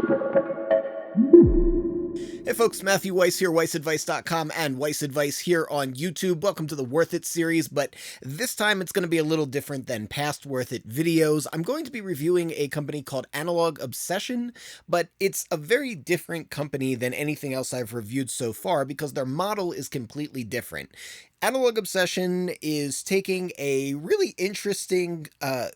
Hey folks, Matthew Weiss here, WeissAdvice.com and Weiss Advice here on YouTube. Welcome to the Worth It series, but this time it's going to be a little different than past Worth It videos. I'm going to be reviewing a company called Analog Obsession, but it's a very different company than anything else I've reviewed so far because their model is completely different. Analog Obsession is taking a really interesting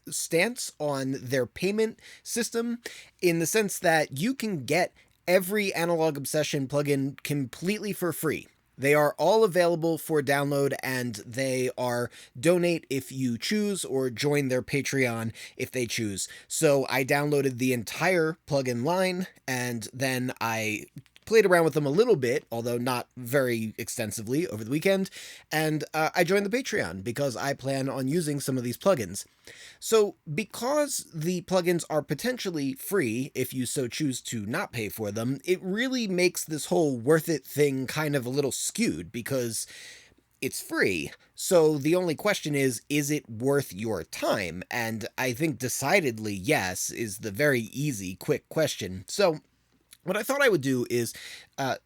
stance on their payment system in the sense that you can get every Analog Obsession plugin completely for free. They are all available for download, and they are donate if you choose or join their Patreon if they choose. So I downloaded the entire plugin line, and then I played around with them a little bit, although not very extensively, over the weekend, and I joined the Patreon because I plan on using some of these plugins. So because the plugins are potentially free if you so choose to not pay for them, it really makes this whole worth it thing kind of a little skewed because it's free. So the only question is it worth your time? And I think decidedly yes is the very easy, quick question. So what I thought I would do is,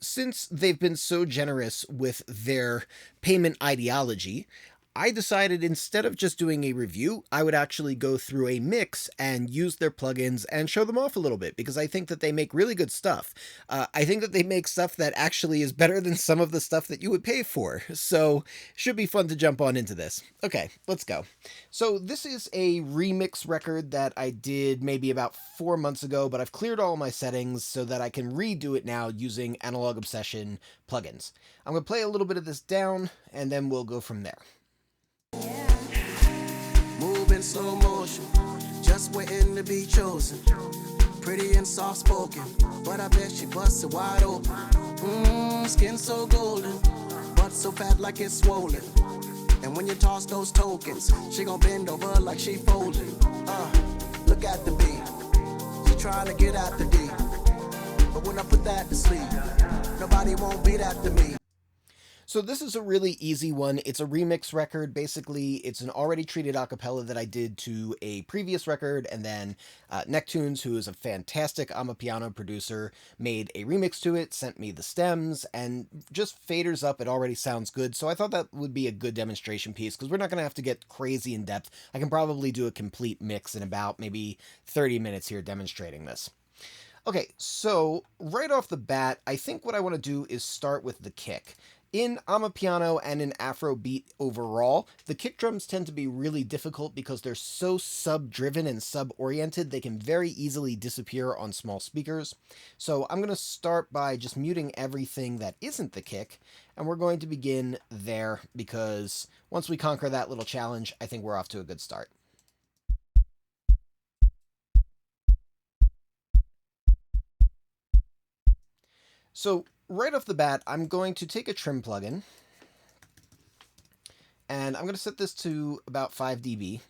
since they've been so generous with their payment ideology, I decided instead of just doing a review, I would actually go through a mix and use their plugins and show them off a little bit because I think that they make really good stuff. I think that they make stuff that actually is better than some of the stuff that you would pay for. So should be fun to jump on into this. Okay, let's go. So this is a remix record that I did maybe about 4 months ago, but I've cleared all my settings so that I can redo it now using Analog Obsession plugins. I'm going to play a little bit of this down and then we'll go from there. Move in slow motion, just waiting to be chosen. Pretty and soft spoken, but I bet she busts it wide open. Skin so golden, butt so fat like it's swollen. And when you toss those tokens, she gon' bend over like she folding. Look at the beat, she trying to get at the D. But when I put that to sleep, nobody won't beat after me. So this is a really easy one. It's a remix record. Basically, it's an already treated acapella that I did to a previous record, and then Necktunes, who is a fantastic Amapiano producer, made a remix to it, sent me the stems, and just faders up. It already sounds good, so I thought that would be a good demonstration piece, because we're not going to have to get crazy in depth. I can probably do a complete mix in about maybe 30 minutes here demonstrating this. Okay, so right off the bat, I think what I want to do is start with the kick. In Amapiano and in Afrobeat overall, the kick drums tend to be really difficult because they're so sub-driven and sub-oriented, they can very easily disappear on small speakers. So I'm going to start by just muting everything that isn't the kick, and we're going to begin there because once we conquer that little challenge, I think we're off to a good start. So right off the bat, I'm going to take a trim plugin, and I'm going to set this to about 5 dB,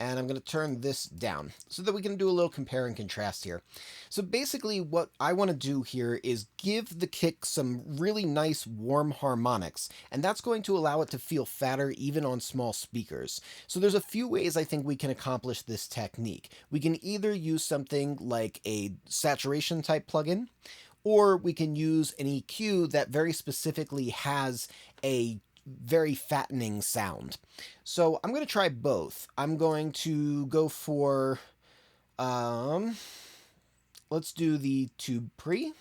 and I'm going to turn this down so that we can do a little compare and contrast here. So basically what I want to do here is give the kick some really nice warm harmonics, and that's going to allow it to feel fatter even on small speakers. So there's a few ways I think we can accomplish this technique. We can either use something like a saturation type plugin, or we can use an EQ that very specifically has a very fattening sound. So I'm going to try both. I'm going to go for, let's do the tube pre.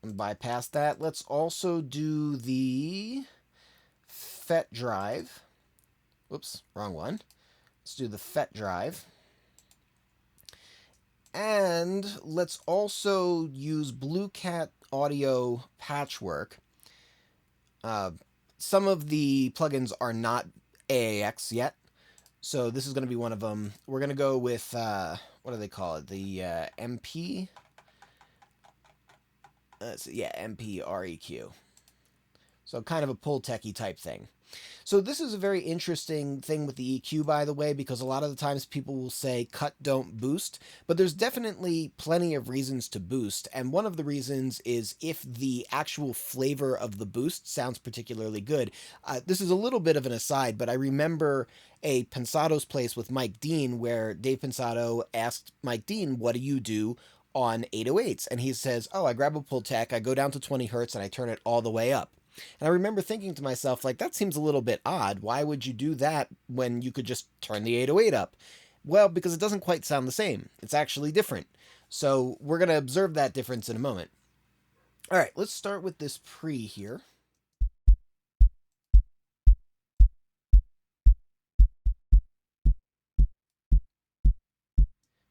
And bypass that. Let's also do the FET drive. Whoops, wrong one. Let's do the FET drive. And let's also use Blue Cat Audio Patchwork. Some of the plugins are not AAX yet, so this is going to be one of them. We're going to go with, what do they call it? The MP? MP REQ. So kind of a pull techie type thing. So this is a very interesting thing with the EQ, by the way, because a lot of the times people will say cut, don't boost, but there's definitely plenty of reasons to boost. And one of the reasons is if the actual flavor of the boost sounds particularly good. This is a little bit of an aside, but I remember a Pensado's Place with Mike Dean where Dave Pensado asked Mike Dean, what do you do on 808s? And he says, oh, I grab a pull tech, I go down to 20 hertz, and I turn it all the way up. And I remember thinking to myself, like, that seems a little bit odd. Why would you do that when you could just turn the 808 up? Well, because it doesn't quite sound the same. It's actually different. So we're going to observe that difference in a moment. All right, let's start with this pre here.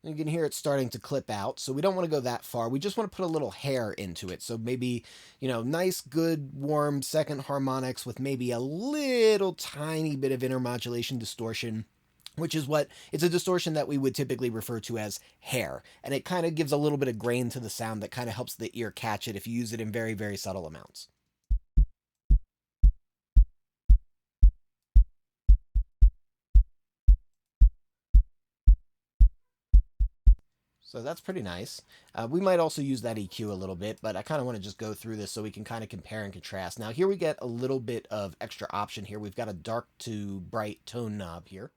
You can hear it starting to clip out, so we don't want to go that far. We just want to put a little hair into it. So maybe, nice, good, warm second harmonics with maybe a little tiny bit of intermodulation distortion, which is it's a distortion that we would typically refer to as hair. And it kind of gives a little bit of grain to the sound that kind of helps the ear catch it if you use it in very, very subtle amounts. So that's pretty nice. We might also use that EQ a little bit, but I kind of want to just go through this so we can kind of compare and contrast. Now here we get a little bit of extra option here. We've got a dark to bright tone knob here.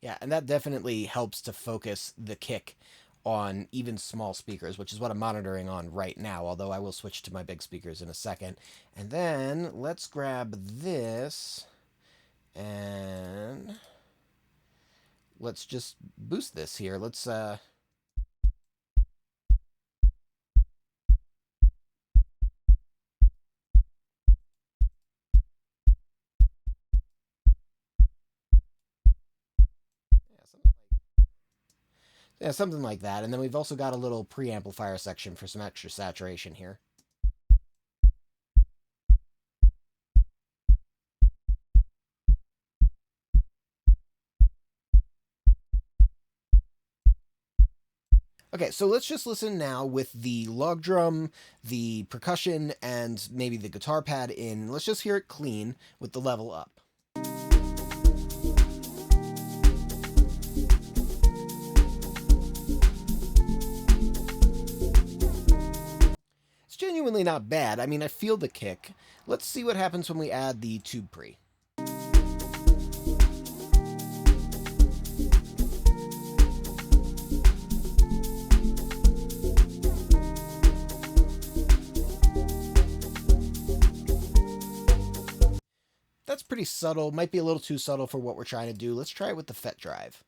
Yeah, and that definitely helps to focus the kick on even small speakers, which is what I'm monitoring on right now, although I will switch to my big speakers in a second. And then let's grab this and let's just boost this here. Let's something like that. And then we've also got a little preamplifier section for some extra saturation here. Okay, so let's just listen now with the log drum, the percussion, and maybe the guitar pad in. Let's just hear it clean with the level up. It's genuinely not bad. I mean, I feel the kick. Let's see what happens when we add the tube pre. That's pretty subtle, might be a little too subtle for what we're trying to do. Let's try it with the FET drive.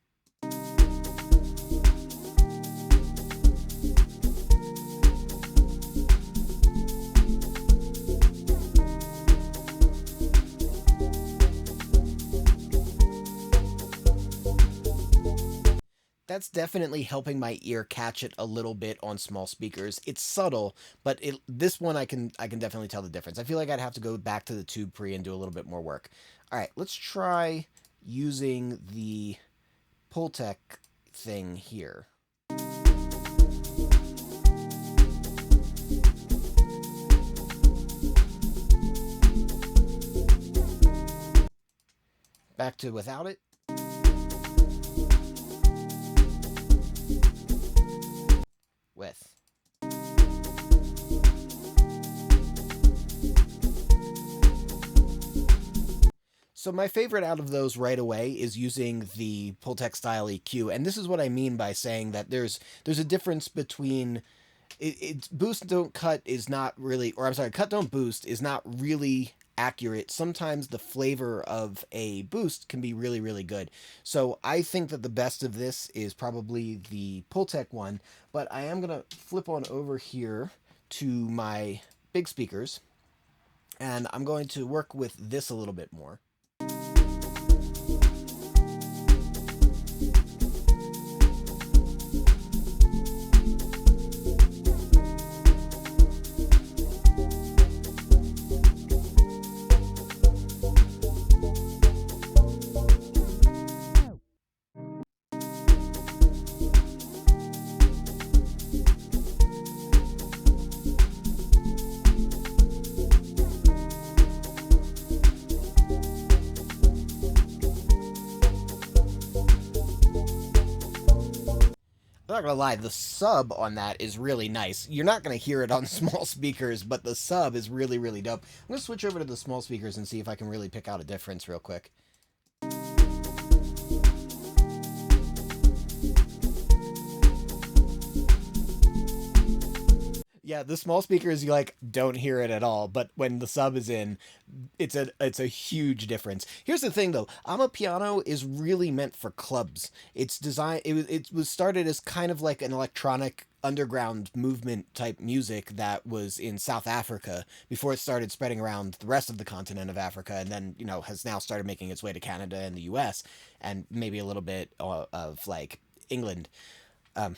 That's definitely helping my ear catch it a little bit on small speakers. It's subtle, but this one I can definitely tell the difference. I feel like I'd have to go back to the tube pre and do a little bit more work. All right, let's try using the Pultec thing here. Back to without it. With. So my favorite out of those right away is using the Pultec style EQ, and this is what I mean by saying that there's a difference between it's boost don't cut is not really, or I'm sorry, cut don't boost is not really accurate. Sometimes the flavor of a boost can be really, really good. So I think that the best of this is probably the Pultec one, but I am going to flip on over here to my big speakers, and I'm going to work with this a little bit more. I'm not gonna lie, the sub on that is really nice. You're not gonna hear it on small speakers, but the sub is really, really dope. I'm gonna switch over to the small speakers and see if I can really pick out a difference real quick. Yeah, the small speakers, you like don't hear it at all, but when the sub is in, it's a huge difference. Here's the thing though, Amapiano is really meant for clubs. It's designed it was started as kind of like an electronic underground movement type music that was in South Africa before it started spreading around the rest of the continent of Africa, and then, has now started making its way to Canada and the US, and maybe a little bit of like England. Um,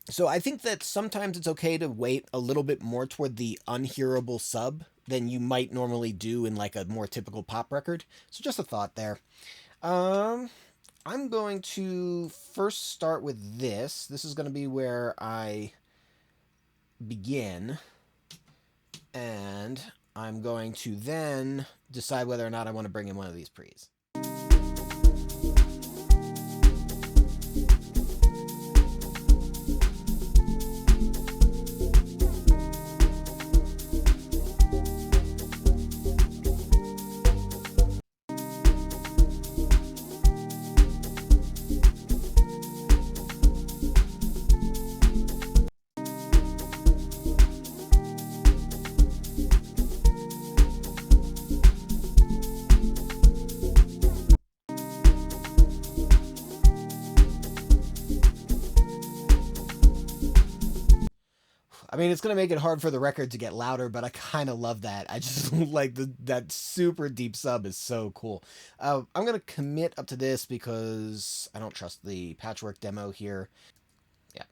so I think that sometimes it's okay to wait a little bit more toward the unhearable sub than you might normally do in like a more typical pop record. So just a thought there. Um, I'm going to first start with this. This is going to be where I begin, and I'm going to then decide whether or not I want to bring in one of these pre's. I mean, it's going to make it hard for the record to get louder, but I kind of love that. I just like that super deep sub is so cool. I'm going to commit up to this because I don't trust the patchwork demo here. Yeah.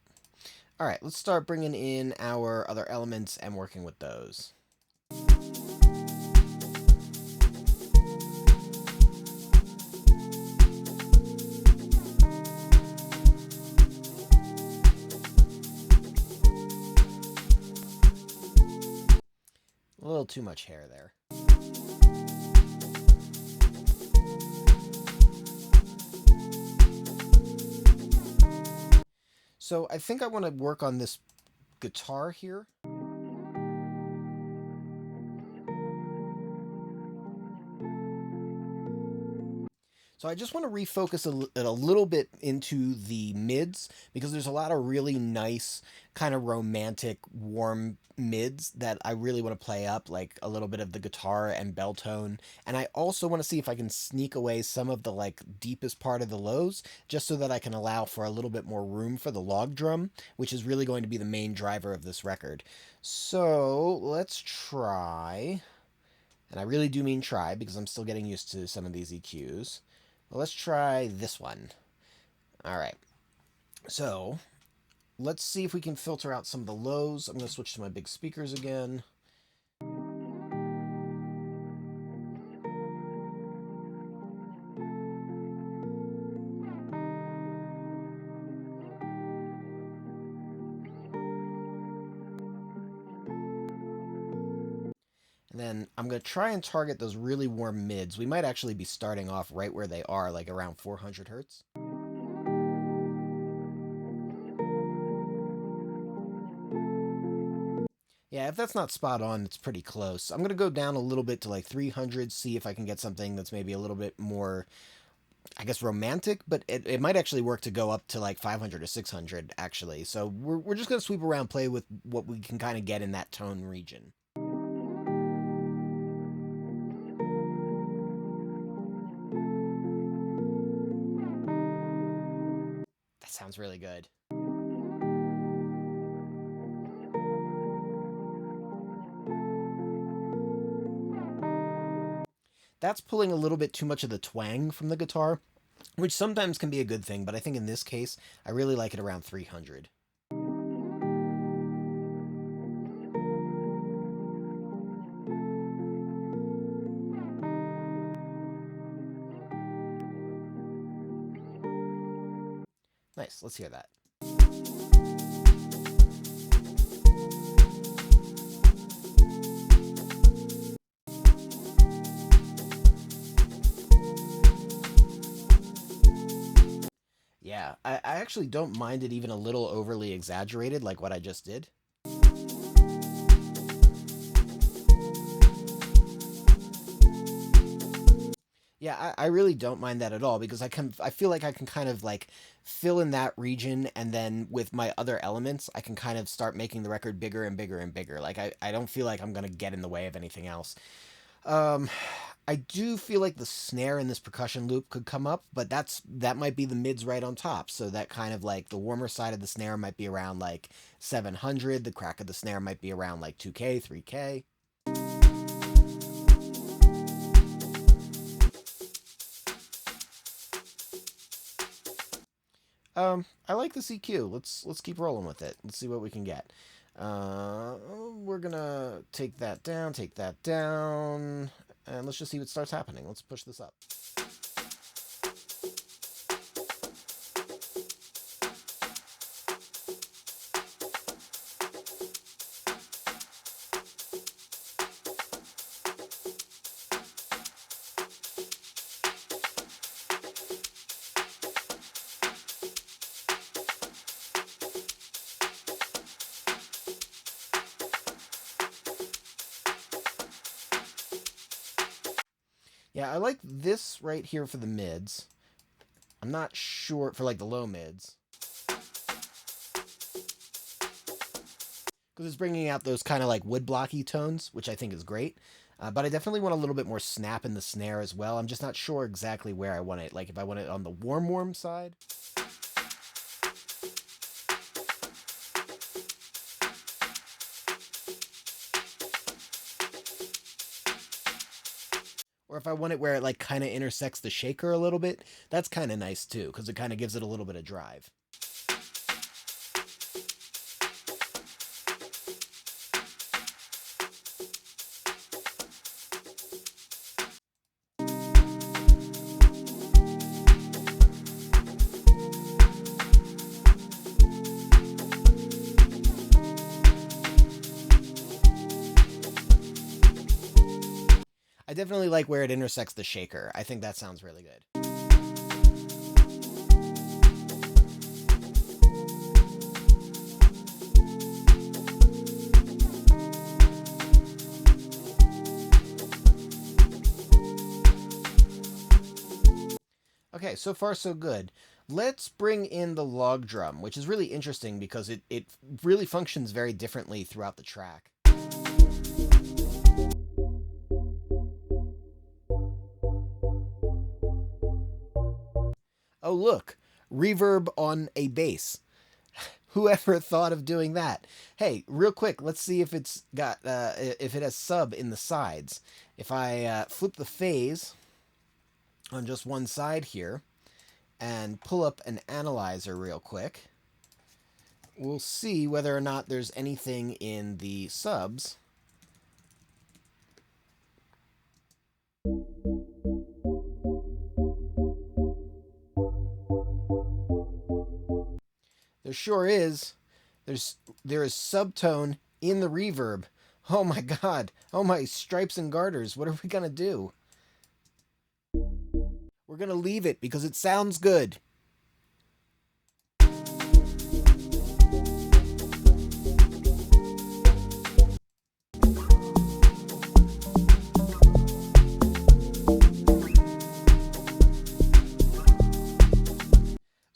All right, let's start bringing in our other elements and working with those. A little too much hair there. So I think I want to work on this guitar here. So I just want to refocus it a little bit into the mids, because there's a lot of really nice kind of romantic warm mids that I really want to play up, like a little bit of the guitar and bell tone. And I also want to see if I can sneak away some of the like deepest part of the lows, just so that I can allow for a little bit more room for the log drum, which is really going to be the main driver of this record. So let's try, and I really do mean try because I'm still getting used to some of these EQs. Well, let's try this one. All right. So let's see if we can filter out some of the lows. I'm going to switch to my big speakers again. And then I'm going to try and target those really warm mids. We might actually be starting off right where they are, like around 400 hertz. Yeah, if that's not spot on, it's pretty close. I'm going to go down a little bit to like 300, see if I can get something that's maybe a little bit more, I guess, romantic, but it might actually work to go up to like 500 or 600, actually. So we're just going to sweep around, play with what we can kind of get in that tone region. That sounds really good. That's pulling a little bit too much of the twang from the guitar, which sometimes can be a good thing, but I think in this case, I really like it around 300. Nice, let's hear that. Yeah, Yeah, I actually don't mind it even a little overly exaggerated, like what I just did. Yeah, I really don't mind that at all because I feel like I can kind of like fill in that region, and then with my other elements I can kind of start making the record bigger and bigger and bigger. Like I don't feel like I'm gonna get in the way of anything else. Um I do feel like the snare in this percussion loop could come up, but that might be the mids right on top. So that kind of like the warmer side of the snare might be around like 700, the crack of the snare might be around like 2K, 3K. I like the CQ. Let's keep rolling with it. Let's see what we can get. Uh, we're gonna take that down, and let's just see what starts happening. Let's push this up. Yeah, I like this right here for the mids. I'm not sure for like the low mids, because it's bringing out those kind of like wood blocky tones, which I think is great. But I definitely want a little bit more snap in the snare as well. I'm just not sure exactly where I want it. Like if I want it on the warm side, or if I want it where it like kind of intersects the shaker a little bit. That's kind of nice too, because it kind of gives it a little bit of drive. I definitely like where it intersects the shaker. I think that sounds really good. Okay, so far so good. Let's bring in the log drum, which is really interesting because it really functions very differently throughout the track. Oh, look, reverb on a bass. Whoever thought of doing that? Hey, real quick, let's see if it's got if it has sub in the sides. If I flip the phase on just one side here and pull up an analyzer real quick, we'll see whether or not there's anything in the subs. There sure is. There is subtone in the reverb. Oh my god. Oh my stripes and garters. What are we gonna do? We're gonna leave it because it sounds good.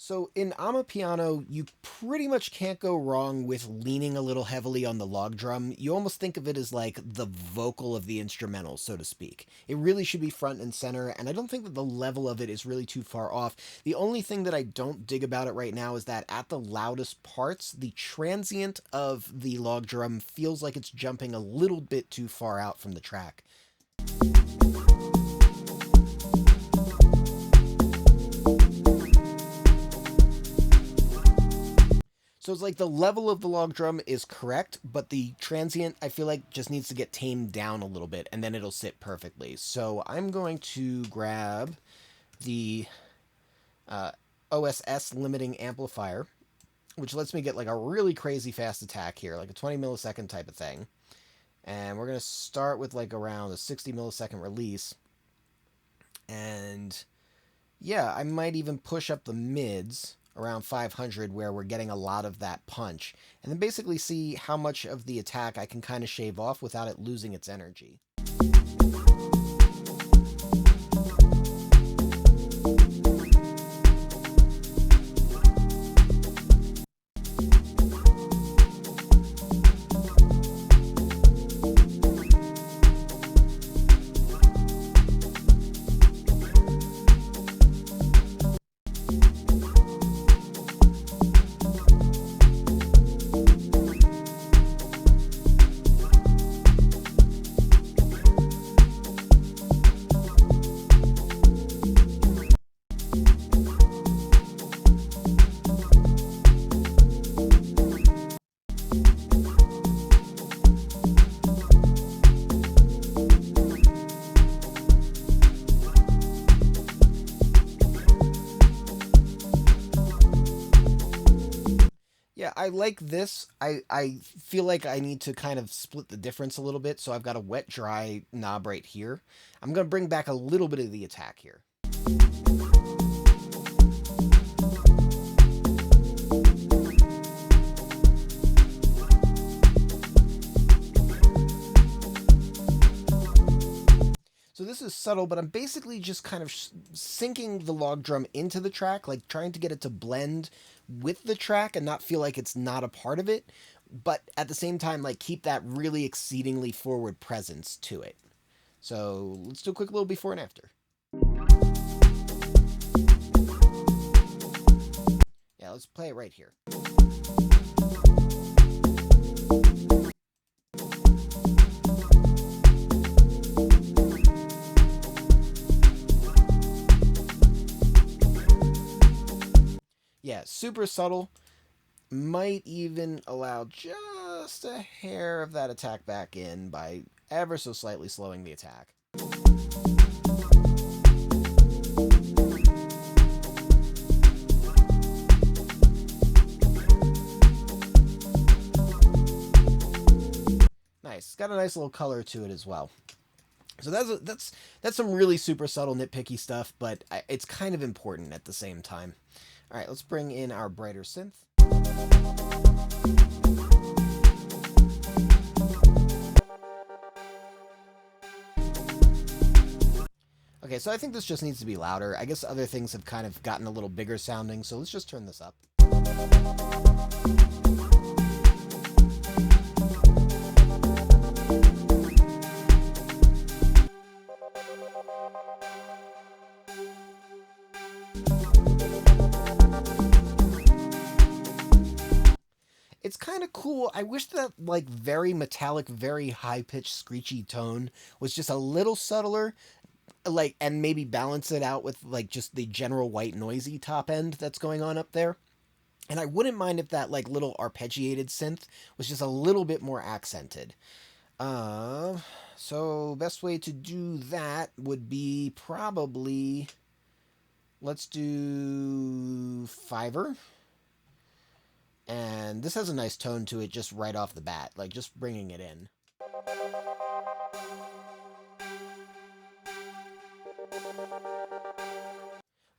So in Amapiano, you pretty much can't go wrong with leaning a little heavily on the log drum. You almost think of it as like the vocal of the instrumental, so to speak. It really should be front and center, and I don't think that the level of it is really too far off. The only thing that I don't dig about it right now is that at the loudest parts, the transient of the log drum feels like it's jumping a little bit too far out from the track. So it's like the level of the log drum is correct, but the transient, I feel like, just needs to get tamed down a little bit, and then it'll sit perfectly. So I'm going to grab the OSS limiting amplifier, which lets me get like a really crazy fast attack here, like a 20 millisecond type of thing. And we're going to start with like around a 60 millisecond release. And yeah, I might even push up the mids around 500 where we're getting a lot of that punch, and then basically see how much of the attack I can kind of shave off without it losing its energy. Yeah, I like this. I feel like I need to kind of split the difference a little bit, so I've got a wet dry knob right here. I'm going to bring back a little bit of the attack here. So this is subtle, but I'm basically just kind of sinking the log drum into the track, like trying to get it to blend with the track and not feel like it's not a part of it, but at the same time, like keep that really exceedingly forward presence to it. So let's do a quick little before and after. Yeah, let's play it right here. Yeah, super subtle. Might even allow just a hair of that attack back in by ever so slightly slowing the attack. Nice. It's got a nice little color to it as well. So that's some really super subtle nitpicky stuff, but it's kind of important at the same time. All right, let's bring in our brighter synth. Okay, so I think this just needs to be louder. I guess other things have kind of gotten a little bigger sounding, so let's just turn this up. It's kind of cool. I wish that like very metallic, very high-pitched screechy tone was just a little subtler, like, and maybe balance it out with like just the general white noisy top end that's going on up there. And I wouldn't mind if that like little arpeggiated synth was just a little bit more accented. So best way to do that would be probably, let's do Fiverr. And this has a nice tone to it just right off the bat, like just bringing it in.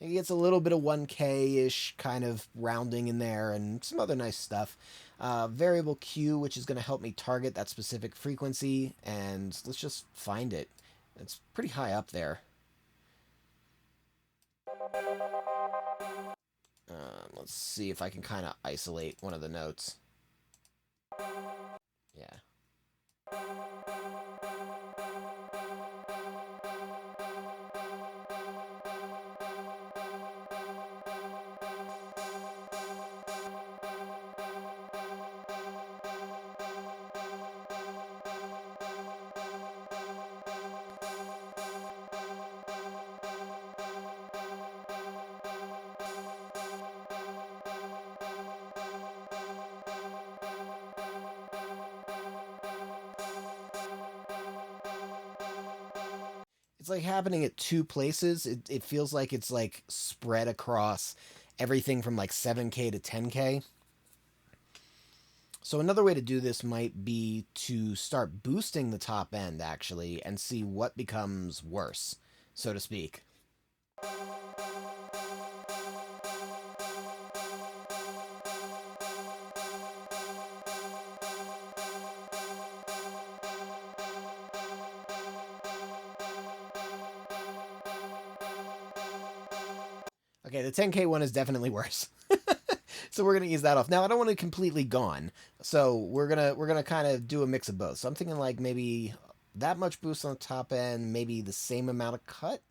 It gets a little bit of 1K-ish kind of rounding in there and some other nice stuff. Variable Q, which is going to help me target that specific frequency, and let's just find it. It's pretty high up there. Let's see if I can kind of isolate one of the notes. Yeah. It's like happening at two places. It feels like it's like spread across everything from like 7K to 10K. So another way to do this might be to start boosting the top end actually and see what becomes worse, so to speak. Okay, the 10K one is definitely worse. So we're gonna ease that off. Now I don't want it completely gone, so we're gonna kind of do a mix of both. So I'm thinking like maybe that much boost on the top end, maybe the same amount of cut.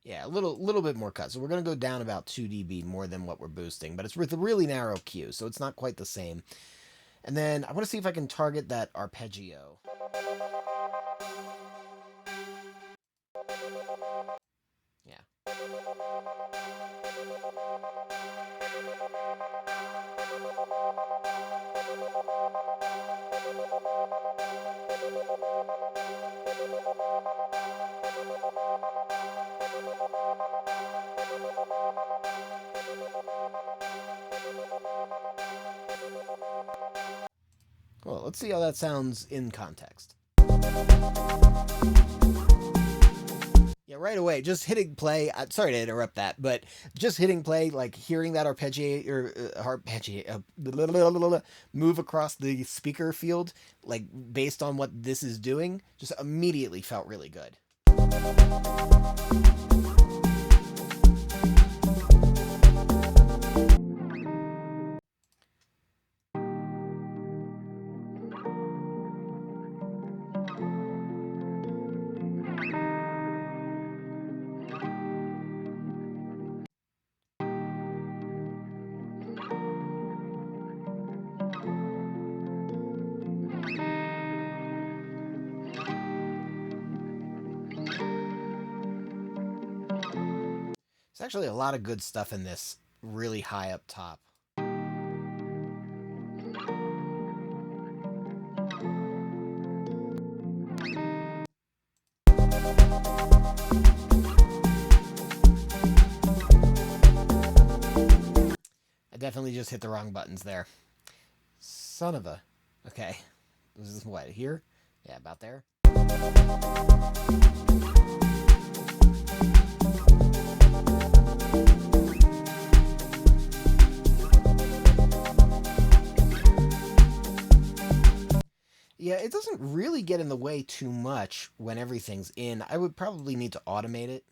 Yeah, a little bit more cut. So we're going to go down about 2 dB more than what we're boosting, but it's with a really narrow Q, so it's not quite the same. And then I want to see if I can target that arpeggio. Yeah. Well, let's see how that sounds in context. Yeah, right away, just hitting play. Sorry to interrupt that, but just hitting play, like hearing that move across the speaker field, like based on what this is doing, just immediately felt really good. There's actually a lot of good stuff in this really high up top. I definitely just hit the wrong buttons there. Son of a... Okay. This is what, here? Yeah, about there. Yeah, it doesn't really get in the way too much when everything's in. I would probably need to automate it.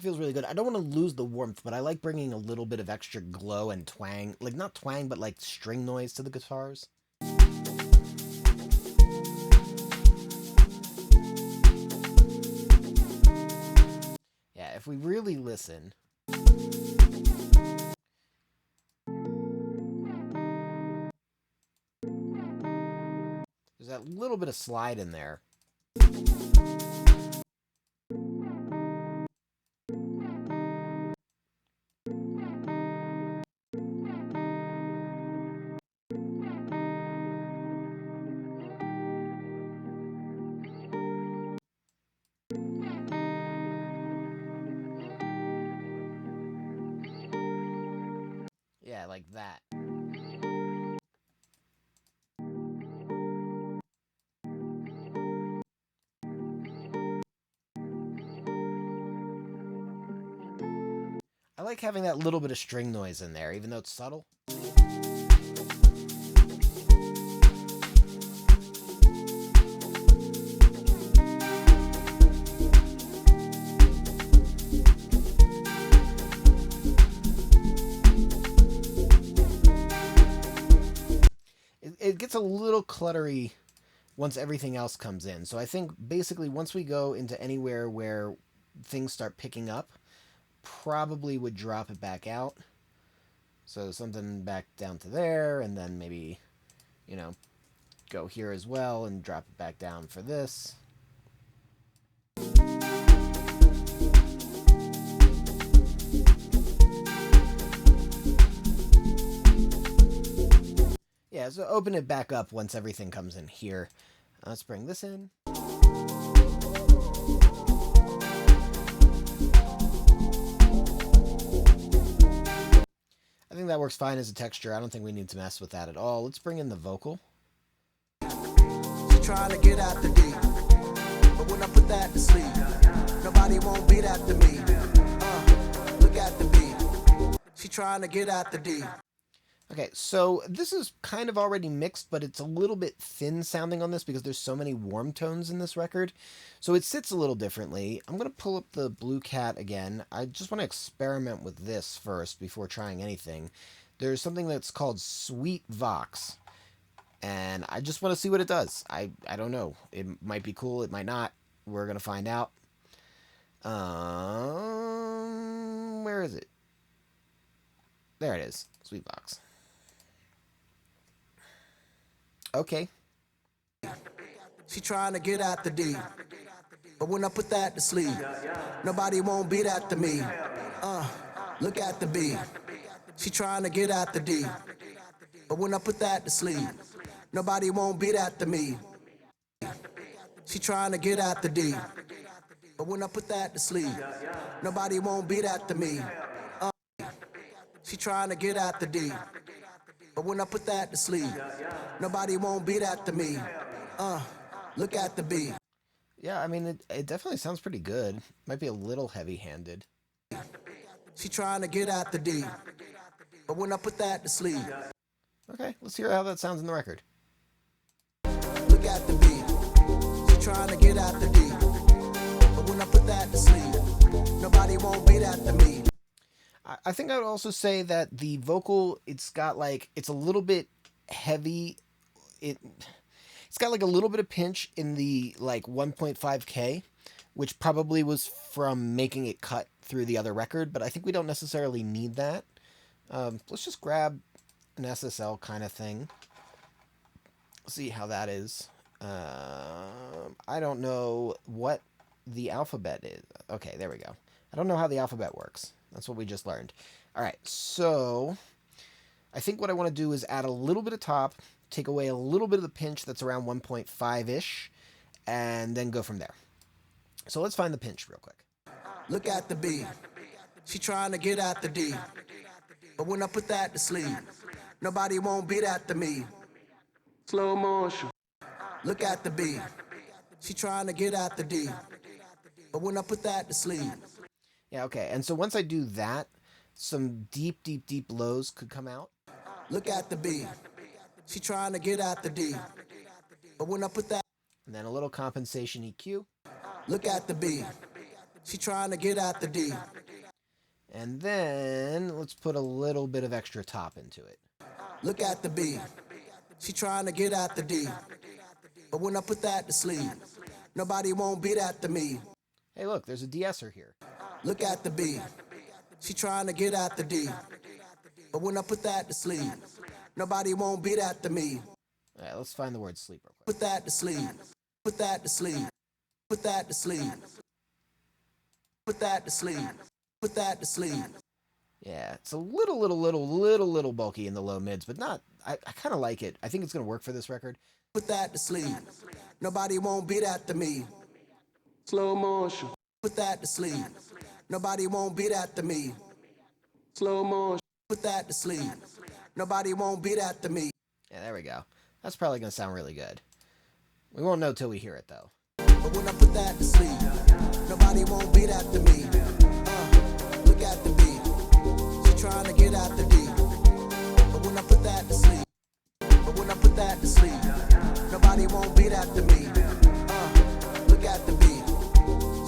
Feels really good. I don't want to lose the warmth, but I like bringing a little bit of extra glow and twang. Like, not twang, but like string noise to the guitars. Yeah, if we really listen... There's that little bit of slide in there. Yeah, like that. I like having that little bit of string noise in there, even though it's subtle. It gets a little cluttery once everything else comes in. So I think basically once we go into anywhere where things start picking up, probably would drop it back out. So something back down to there, and then maybe, you know, go here as well and drop it back down for this. Yeah, so open it back up once everything comes in here. Let's bring this in. I think that works fine as a texture. I don't think we need to mess with that at all. Let's bring in the vocal. She trying to get out the D, but when I put that to sleep, nobody won't beat after me. Look at the B. She trying to get out the D. Okay, so this is kind of already mixed, but it's a little bit thin sounding on this because there's so many warm tones in this record. So it sits a little differently. I'm going to pull up the Blue Cat again. I just want to experiment with this first before trying anything. There's something that's called Sweet Vox, and I just want to see what it does. I don't know. It might be cool. It might not. We're going to find out. Where is it? There it is. Sweet Vox. Okay. She trying to get out the D, but when I put that to sleep, nobody won't beat after me. Look at the B. She trying to get out the D, but when I put that to sleep, nobody won't beat after me. She trying to get out the D, but when I put that to sleep, nobody won't beat after me. She trying to get out the D, but when I put that to sleep, nobody won't beat after me. Look at the B. Yeah, I mean, it definitely sounds pretty good. Might be a little heavy-handed. She trying to get out the D, but when I put that to sleep. Okay, let's hear how that sounds in the record. Look at the B. She trying to get out the D, but when I put that to sleep, nobody won't beat after me. I think I would also say that the vocal, it's got like, it's a little bit heavy. It's got like a little bit of pinch in the like 1.5K, which probably was from making it cut through the other record, but I think we don't necessarily need that. Let's just grab an SSL kind of thing. See how that is. I don't know what the alphabet is. Okay, there we go. I don't know how the alphabet works. That's what we just learned. All right, so I think what I want to do is add a little bit of top, take away a little bit of the pinch that's around 1.5-ish, and then go from there. So let's find the pinch real quick. Look at the B. She trying to get out the D, but when I put that to sleep, nobody won't beat after me. Slow motion. Look at the B. She trying to get out the D, but when I put that to sleep. Yeah, okay. And so once I do that, some deep, deep, deep lows could come out. Look at the B. She trying to get out the D, but when I put that. And then a little compensation EQ. Look at the B. She trying to get out the D. And then let's put a little bit of extra top into it. Look at the B. She trying to get out the D, but when I put that to sleep, nobody won't beat after me. Hey, look, there's a de-esser here. Look at the B. She trying to get out the D, but when I put that to sleep, nobody won't beat after me. All right, let's find the word sleep real quick. Put that to sleep. Put that to sleep. Put that to sleep. Put that to sleep. Put that to sleep. Yeah, it's a little bulky in the low mids, but not. I kind of like it. I think it's gonna work for this record. Put that to sleep. Nobody won't beat after me. Slow motion. Put that to sleep. Nobody won't beat after me. Slow motion. Put that to sleep. Nobody won't beat after me. Yeah, there we go. That's probably gonna sound really good. We won't know till we hear it though. But when I put that to sleep, nobody won't beat after me. Look at the B. She trying to get out the D. But when I put that to sleep, but when I put that to sleep, nobody won't beat after me. Look at the B.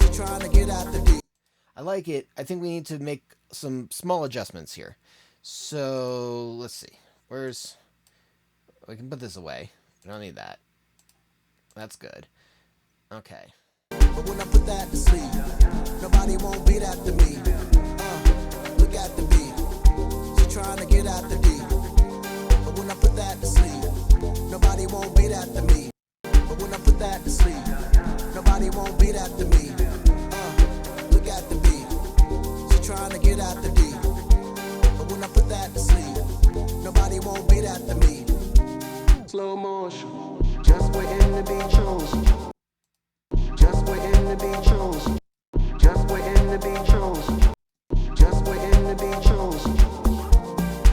She trying to get out the D. I like it. I think we need to make some small adjustments here. So let's see. We can put this away. We don't need that. That's good. Okay. But when I put that to sleep, nobody won't beat after me. Look at the B. She trying to get out the D. But when I put that to sleep, nobody won't beat after me. But when I put that to sleep, nobody won't beat after me. Look at the B. She trying to get out the D. But when I put that to sleep, nobody won't beat after me. Slow motion, just waiting to be chosen. Just waiting to be chosen. Just waiting to be chosen. Just waiting to be chosen.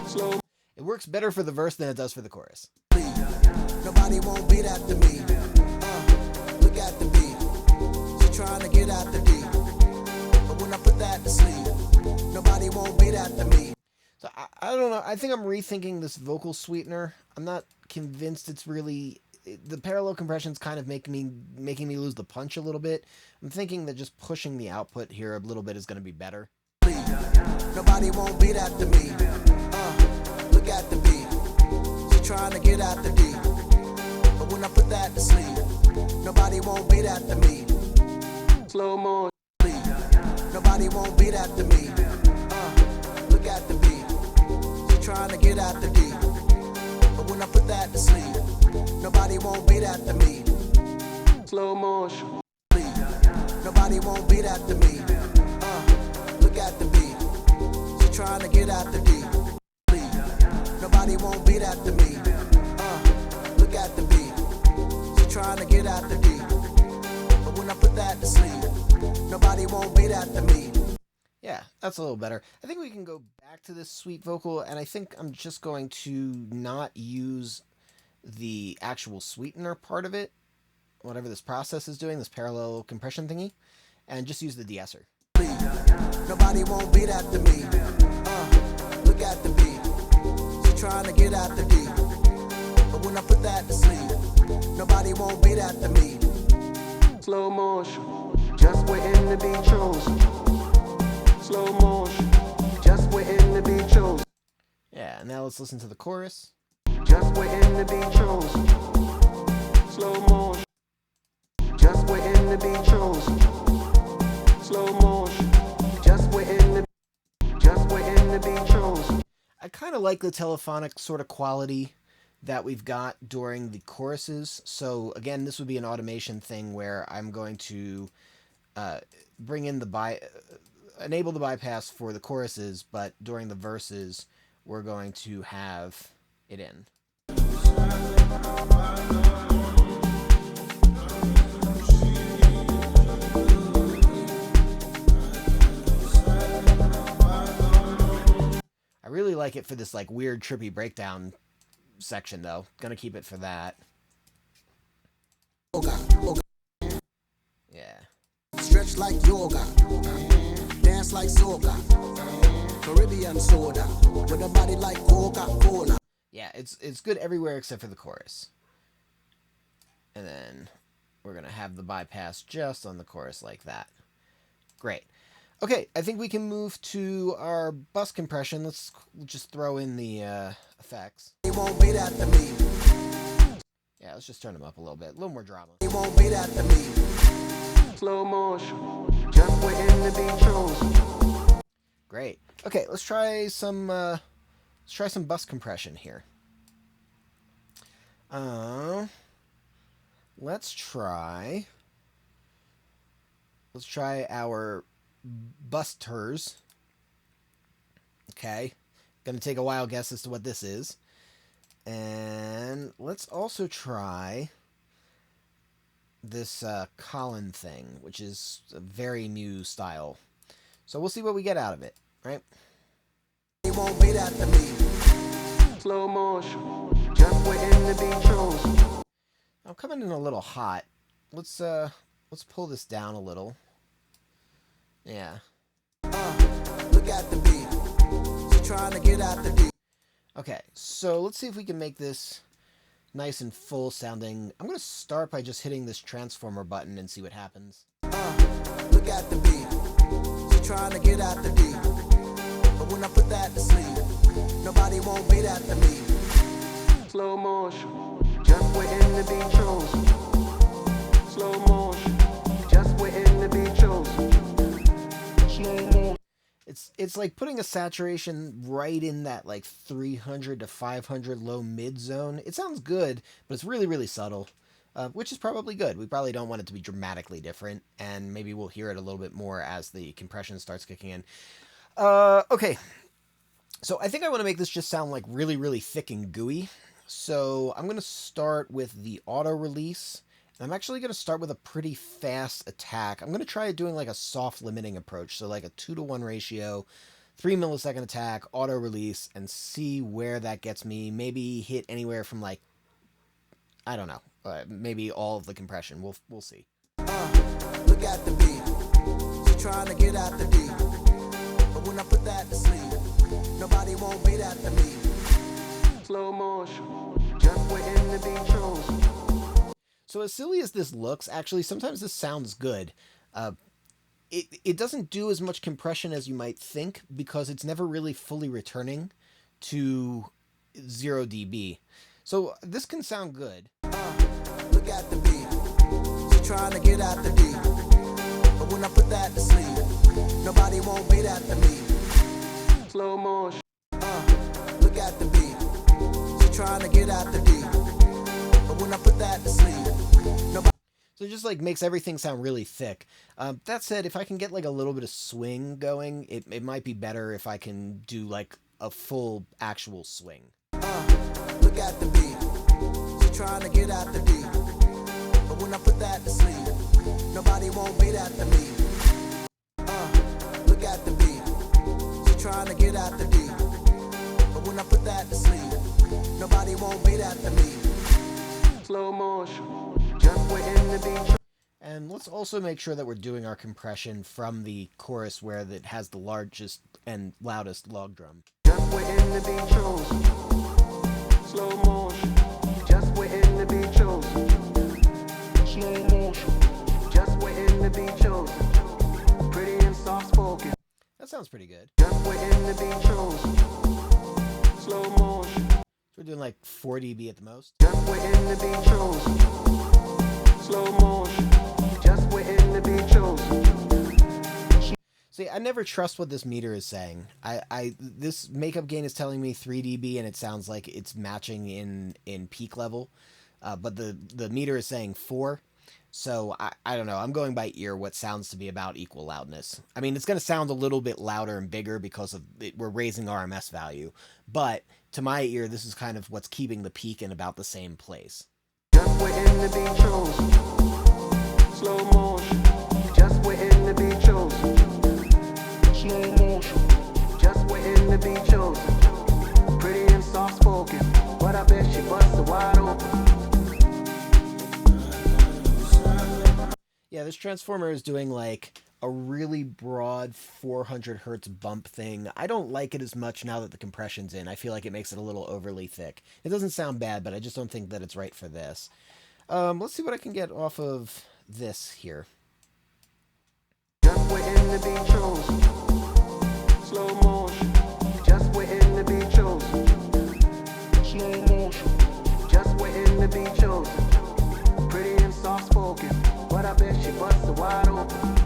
Slow. It works better for the verse than it does for the chorus. Nobody won't beat after me. Look at the beat. She trying to get out the D. But when I put that to sleep, nobody won't beat after me. So I don't know. I think I'm rethinking this vocal sweetener. I'm not convinced it's really... The parallel compression's kind of making me lose the punch a little bit. I'm thinking that just pushing the output here a little bit is going to be better. Nobody won't beat after me. Look at the beat. She trying to get out the D. But when I put that to sleep, nobody won't beat after me. Slow motion. Nobody won't beat after me. Look at the beat. She trying to get out the D. But when I put that to sleep, nobody won't beat after me. Slow motion. Nobody won't beat after me. Look at the beat. She trying to get out the D. Nobody won't beat after me. Look at the beat. She trying to get out the D. But when I put that to sleep, nobody won't beat after me. Yeah, that's a little better. I think we can go back to this sweet vocal, and I think I'm just going to not use the actual sweetener part of it, whatever this process is doing, this parallel compression thingy, and just use the de-esser. Nobody won't beat after me. Look at the beat. She trying to get out the D. But when I put that to sleep, nobody won't beat after me. Slow motion, just waiting to be chosen. Slow motion, just waiting to be chosen. Yeah, and now let's listen to the chorus. Just waiting to be chosen. Slow motion, just waiting to be chosen. Slow motion, just waiting to be chosen. I kind of like the telephonic sort of quality that we've got during the choruses. So again, this would be an automation thing where I'm going to bring in enable the bypass for the choruses, but during the verses, we're going to have it in. I really like it for this like weird trippy breakdown section though. Gonna keep it for that. Yeah. Stretch like yoga, dance like soca, Caribbean soda, with a body like Coca-Cola. Yeah, it's good everywhere except for the chorus. And then we're gonna have the bypass just on the chorus like that. Great. Okay, I think we can move to our bus compression. Let's just throw in the effects. He won't beat after me. Yeah, let's just turn them up a little bit. A little more drama. He won't beat after me. Slow motion, just waiting to be chosen. Great. Okay, let's try some bus compression here. Let's try our busters. Okay, gonna take a wild guess as to what this is, and let's also try this Colin thing, which is a very new style. So we'll see what we get out of it, right? He won't beat after me. Slow motion, just waiting to be chosen. I'm coming in a little hot. Let's pull this down a little. Yeah. Look at the beat. She trying to get out the D. Okay, so let's see if we can make this nice and full sounding. I'm going to start by just hitting this transformer button and see what happens. Look at the beat. She trying to get out the D. But when I put that to sleep, nobody won't beat after me. Slow motion, just waiting to be chosen. Slow motion, just waiting to be chosen. Slow motion. It's like putting a saturation right in that like 300 to 500 low mid zone. It sounds good, but it's really, really subtle, which is probably good. We probably don't want it to be dramatically different, and maybe we'll hear it a little bit more as the compression starts kicking in. Okay, so I think I want to make this just sound like really, really thick and gooey. So I'm going to start with the auto release. And I'm actually going to start with a pretty fast attack. I'm going to try doing like a soft limiting approach. So like a 2-to-1 ratio, 3 millisecond attack, auto release, and see where that gets me. Maybe hit anywhere from like, I don't know, maybe all of the compression. We'll see. Look at the beat. She trying to get out the D. But when I put that to sleep, nobody won't beat that to me. Slow motion, just waiting to be chosen. So as silly as this looks, actually, sometimes this sounds good. It doesn't do as much compression as you might think because it's never really fully returning to 0 dB. So this can sound good. Look at the beat. She trying to get out the D. But when I put that to sleep, nobody won't beat that to me. Slow motion. Look at the beat. She trying to get out the D. But when I put that to sleep, nobody. So it just like makes everything sound really thick. That said, if I can get like a little bit of swing going, it might be better if I can do like a full actual swing. Look at the beat. She trying to get out the D. But when I put that to sleep, nobody won't beat that to me. Look at the beat. She trying to get out the D. But when I put that to sleep, nobody won't beat that to me. Slow motion, just waiting to be. And let's also make sure that we're doing our compression from the chorus where it has the largest and loudest log drum. Just waiting to be chosen. Slow motion, just waiting to be chosen. Slow motion, just waiting to be chosen. Pretty and soft spoken. That sounds pretty good. Just waiting to be chosen. Slow motion. So we're doing like 4 dB at the most. Just waiting to be chosen. Slow motion. Just waiting to be chosen. See, I never trust what this meter is saying. This makeup gain is telling me 3 dB and it sounds like it's matching in peak level. But the meter is saying 4. So I don't know. I'm going by ear what sounds to be about equal loudness. I mean, it's going to sound a little bit louder and bigger because of we're raising RMS value. But to my ear, this is kind of what's keeping the peak in about the same place. Just waiting to be chosen. Slow motion. Just waiting to be chosen. Slow motion. Just waiting to be chosen. Pretty and soft spoken. But I bet she busted wide open. Yeah, this transformer is doing like a really broad 400 hertz bump thing. I don't like it as much now that the compression's in. I feel like it makes it a little overly thick. It doesn't sound bad, but I just don't think that it's right for this. Let's see what I can get off of this here. Just waiting to be chosen. Slow motion. Just waiting to be chosen. Slow motion. Just waiting to be chosen. Pretty and soft spoken. But I bet she busted wide open.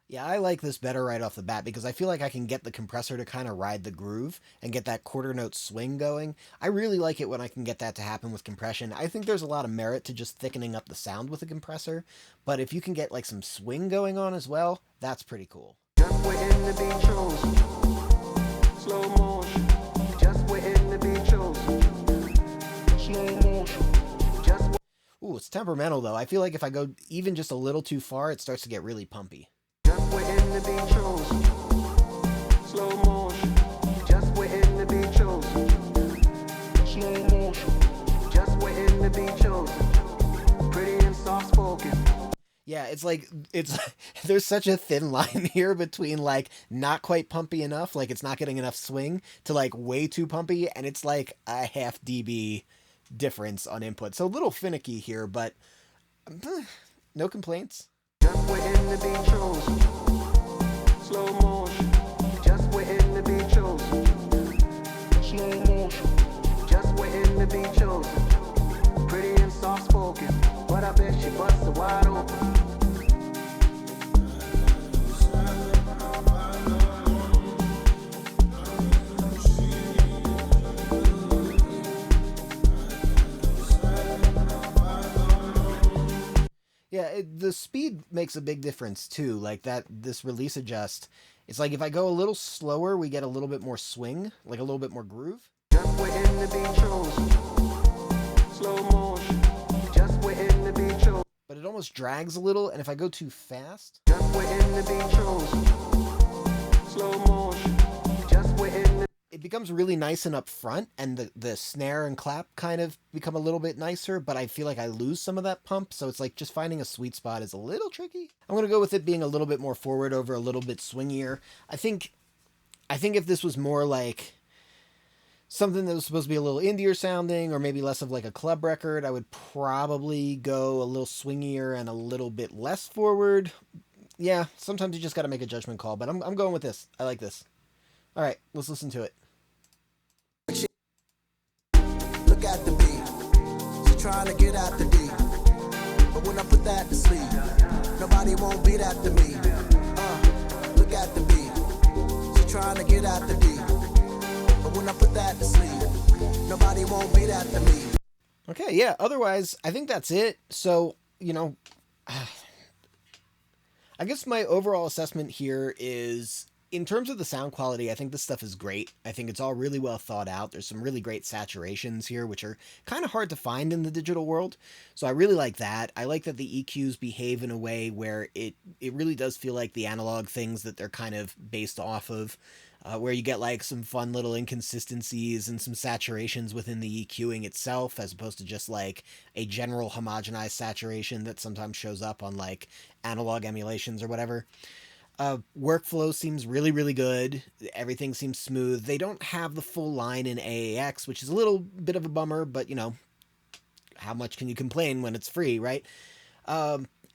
Yeah, I like this better right off the bat because I feel like I can get the compressor to kind of ride the groove and get that quarter note swing going. I really like it when I can get that to happen with compression. I think there's a lot of merit to just thickening up the sound with a compressor, but if you can get like some swing going on as well, that's pretty cool. Just waiting to be chosen. Slow motion. Just waiting to be chosen. Slow motion. Just. Ooh, it's temperamental though. I feel like if I go even just a little too far, it starts to get really pumpy. Just waiting to be chosen. Slow motion. Just waiting to be chosen. Slow motion. Just waiting to be chosen. Pretty and soft spoken. Yeah, it's like there's such a thin line here between like not quite pumpy enough, like it's not getting enough swing, to like way too pumpy, and it's like a half dB difference on input. So a little finicky here, but no complaints. Just waiting to be chosen. Slow motion. Just waiting to be chosen. Slow motion. Just waiting to be chosen. Pretty and soft spoken. But I bet she busted wide open. Yeah, the speed makes a big difference too. Like that, this release adjust It's like if I go a little slower, we get a little bit more swing, like a little bit more groove. Just waiting to be chosen. Slow motion. Just waiting to be chosen. But it almost drags a little, and if I go too fast, Just waiting to be chosen. Slow motion. Just waiting to it becomes really nice and up front, and the snare and clap kind of become a little bit nicer, but I feel like I lose some of that pump, so it's like just finding a sweet spot is a little tricky. I'm going to go with it being a little bit more forward over a little bit swingier. I think if this was more like something that was supposed to be a little indier sounding, or maybe less of like a club record, I would probably go a little swingier and a little bit less forward. Yeah, sometimes you just got to make a judgment call, but I'm going with this. I like this. All right, let's listen to it. look at the beat. She trying to get at the D. But when I put that to sleep, nobody won't beat after me. Look at the beat. She trying to get at the D. But when I put that to sleep, nobody won't beat after me. Okay, yeah, otherwise, I think that's it. So, I guess my overall assessment here is, in terms of the sound quality, I think this stuff is great. I think it's all really well thought out. There's some really great saturations here, which are kind of hard to find in the digital world. So I really like that. I like that the EQs behave in a way where it really does feel like the analog things that they're kind of based off of, where you get like some fun little inconsistencies and some saturations within the EQing itself, as opposed to just like a general homogenized saturation that sometimes shows up on like analog emulations or whatever. Workflow seems really, really good. Everything seems smooth. They don't have the full line in AAX, which is a little bit of a bummer, but how much can you complain when it's free, right?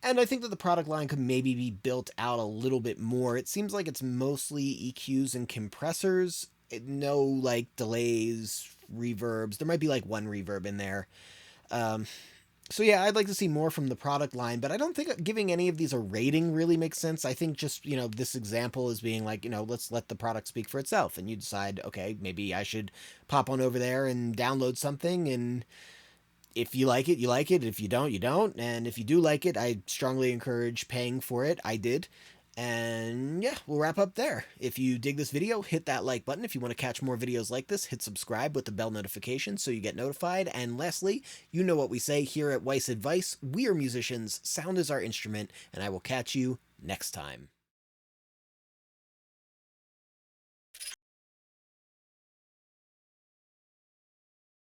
And I think that the product line could maybe be built out a little bit more. It seems like it's mostly EQs and compressors. No like delays, reverbs. There might be like one reverb in there. So yeah, I'd like to see more from the product line, but I don't think giving any of these a rating really makes sense. I think just, this example is being like, let's let the product speak for itself, and you decide, okay, maybe I should pop on over there and download something, and if you like it, you like it. If you don't, you don't. And if you do like it, I strongly encourage paying for it. I did. And yeah, we'll wrap up there. If you dig this video, hit that like button. If you want to catch more videos like this, hit subscribe with the bell notification so you get notified. And lastly, you know what we say here at Weiss Advice. We are musicians, sound is our instrument, and I will catch you next time.